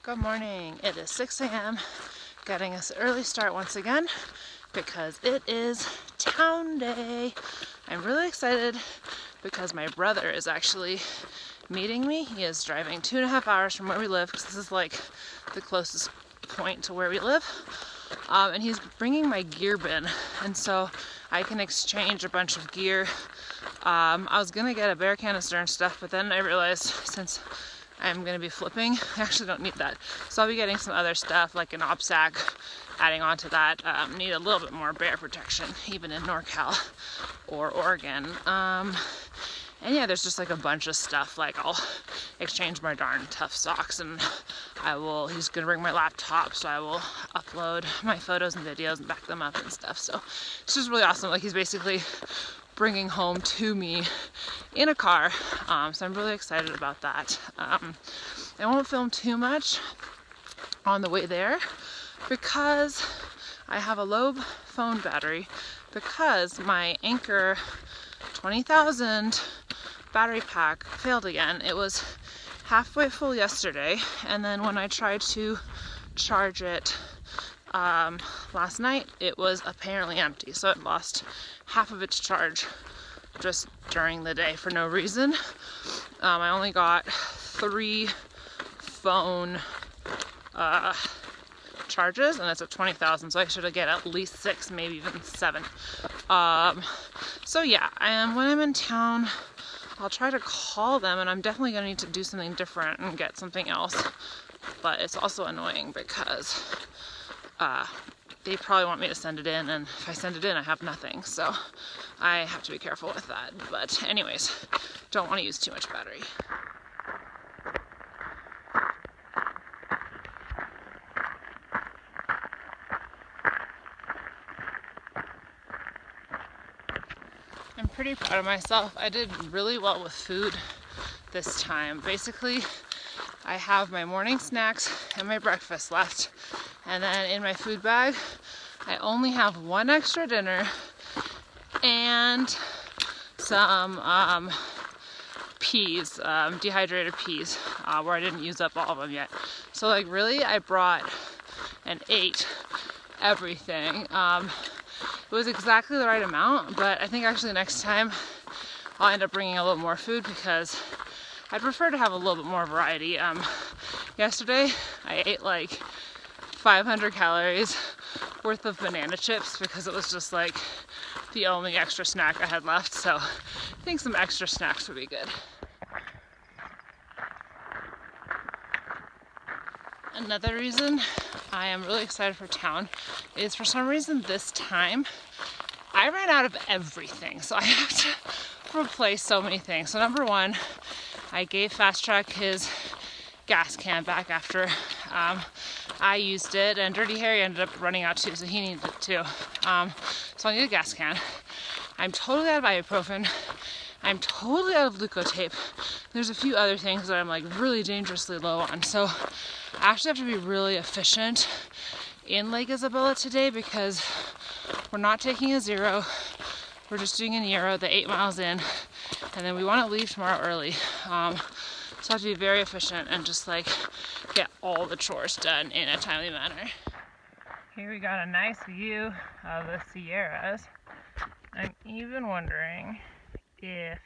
Good morning. It is 6 a.m. Getting us an early start once again because it is town day. I'm really excited because my brother is actually meeting me. He is driving 2.5 hours from where we live because this is like the closest point to where we live. And he's bringing my gear bin, and so I can exchange a bunch of gear. I was gonna get a bear canister and stuff, but then I realized since I'm going to be flipping, I actually don't need that. So I'll be getting some other stuff like an OPSAC, adding on to that. Need a little bit more bear protection, even in NorCal or Oregon. And yeah, there's just like a bunch of stuff. Like I'll exchange my darn tough socks, and he's going to bring my laptop, so I will upload my photos and videos and back them up and stuff. So it's just really awesome. Like he's basically bringing home to me in a car, so I'm really excited about that. I won't film too much on the way there because I have a low phone battery because my Anchor 20,000 battery pack failed again. It was halfway full yesterday, and then when I tried to charge it last night, it was apparently empty, so it lost half of its charge just during the day for no reason. I only got 3 phone charges, and it's at 20,000, so I should get at least 6, maybe even 7. So yeah, when I'm in town, I'll try to call them, and I'm definitely gonna need to do something different and get something else. But it's also annoying because they probably want me to send it in, and if I send it in, I have nothing. So I have to be careful with that. But anyways, don't want to use too much battery. I'm pretty proud of myself. I did really well with food this time. Basically, I have my morning snacks and my breakfast left. And then in my food bag, I only have 1 extra dinner and some peas, dehydrated peas, where I didn't use up all of them yet. So like really, I brought and ate everything. It was exactly the right amount, but I think actually next time I'll end up bringing a little more food because I'd prefer to have a little bit more variety. Yesterday, I ate like 500 calories worth of banana chips because it was just like the only extra snack I had left. So I think some extra snacks would be good. Another reason I am really excited for town is for some reason this time I ran out of everything. So I have to replace so many things. So number one, I gave Fast Track his gas can back after I used it, and Dirty Harry ended up running out too, so he needed it too. So I need a gas can. I'm totally out of ibuprofen. I'm totally out of Leukotape. There's a few other things that I'm like really dangerously low on. So I actually have to be really efficient in Lake Isabella today because we're not taking a 0. We're just doing an Euro, the 8 miles in, and then we want to leave tomorrow early. So I have to be very efficient and just like get all the chores done in a timely manner. Here we got a nice view of the Sierras. I'm even wondering if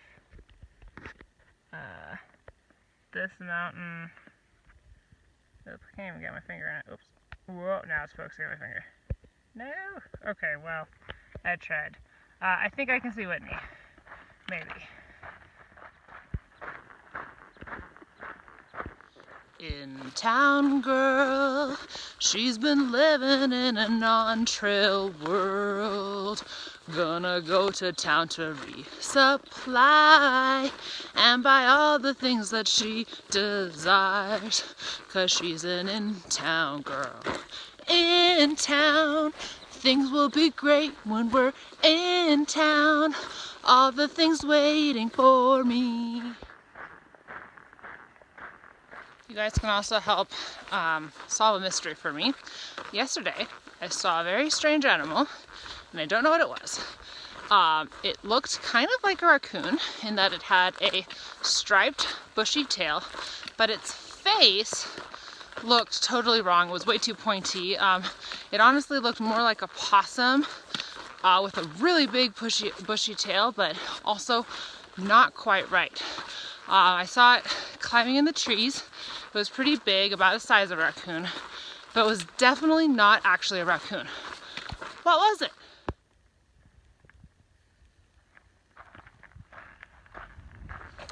this mountain, oops, I can't even get my finger in it. Oops. Whoa, now it's focusing on my finger. No? Okay, well, I tried. I think I can see Whitney. Maybe. In town girl, she's been living in a non-trail world. Gonna go to town to resupply and buy all the things that she desires, 'cause she's an in-town girl. In town, things will be great when we're in town. All the things waiting for me. You guys can also help solve a mystery for me. Yesterday, I saw a very strange animal, and I don't know what it was. It looked kind of like a raccoon in that it had a striped, bushy tail, but its face looked totally wrong. It was way too pointy. It honestly looked more like a possum with a really big bushy tail, but also not quite right. I saw it climbing in the trees. It was pretty big, about the size of a raccoon, but it was definitely not actually a raccoon. What was it?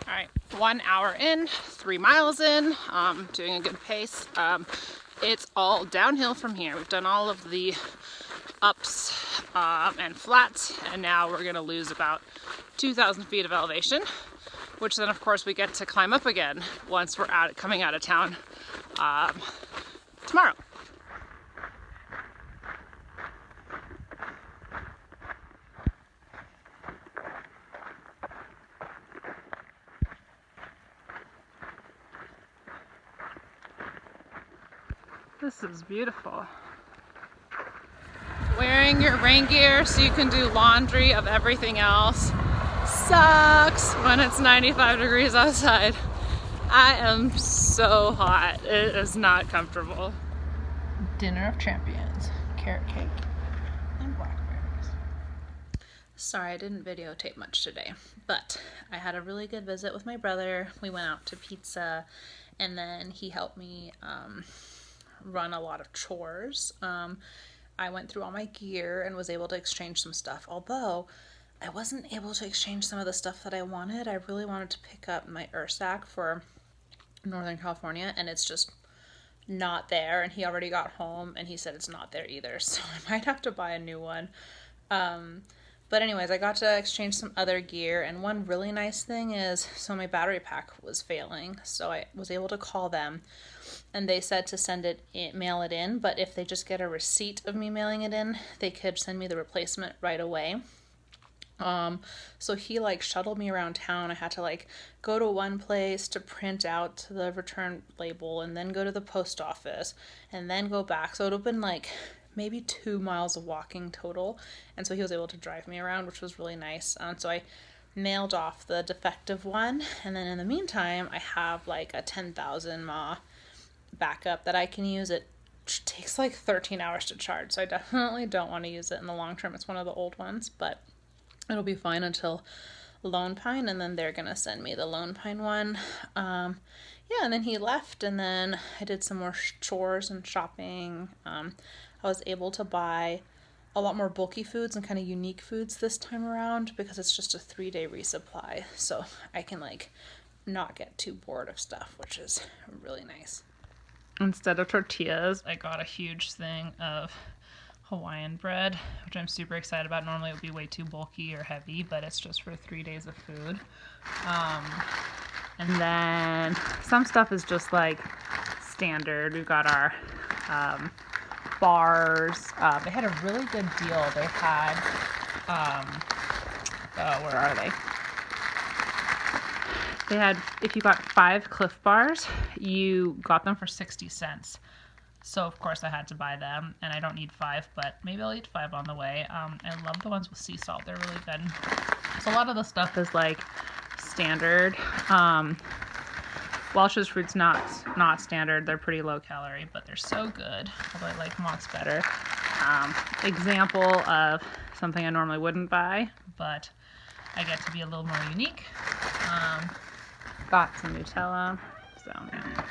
All right, 1 hour in, 3 miles in, doing a good pace. It's all downhill from here. We've done all of the ups and flats, and now we're gonna lose about 2,000 feet of elevation, which then of course we get to climb up again once we're coming out of town tomorrow. This is beautiful. Wearing your rain gear so you can do laundry of everything else sucks when it's 95 degrees outside. I am so hot. It is not comfortable. Dinner of champions. Carrot cake and blackberries. Sorry, I didn't videotape much today, but I had a really good visit with my brother. We went out to pizza, and then he helped me run a lot of chores. I went through all my gear and was able to exchange some stuff, although I wasn't able to exchange some of the stuff that I wanted. I really wanted to pick up my Ursac for Northern California, and it's just not there, and he already got home and he said it's not there either, so I might have to buy a new one. But anyways, I got to exchange some other gear, and one really nice thing is, so my battery pack was failing, so I was able to call them, and they said to mail it in, but if they just get a receipt of me mailing it in, they could send me the replacement right away. So he shuttled me around town. I had to go to one place to print out the return label, and then go to the post office, and then go back. So it would have been maybe 2 miles of walking total, and so he was able to drive me around, which was really nice. So I mailed off the defective one, and then in the meantime I have a 10,000 mAh backup that I can use. It takes 13 hours to charge, so I definitely don't want to use it in the long term. It's one of the old ones, but it'll be fine until Lone Pine, and then they're gonna send me the Lone Pine one. Yeah, and then he left, and then I did some more chores and shopping. I was able to buy a lot more bulky foods and kind of unique foods this time around because it's just a 3-day resupply, so I can not get too bored of stuff, which is really nice. Instead of tortillas, I got a huge thing of Hawaiian bread, which I'm super excited about. Normally it would be way too bulky or heavy, but it's just for 3 days of food. And then some stuff is just standard. We've got our bars. They had a really good deal. They had, where are they? They had, if you got 5 Cliff Bars, you got them for 60 cents. So of course I had to buy them, and I don't need 5, but maybe I'll eat 5 on the way. I love the ones with sea salt. They're really good. So a lot of the stuff is standard. Welch's fruit's not standard. They're pretty low calorie, but they're so good. Although I like Mott's better. Example of something I normally wouldn't buy, but I get to be a little more unique. Got some Nutella. So yeah.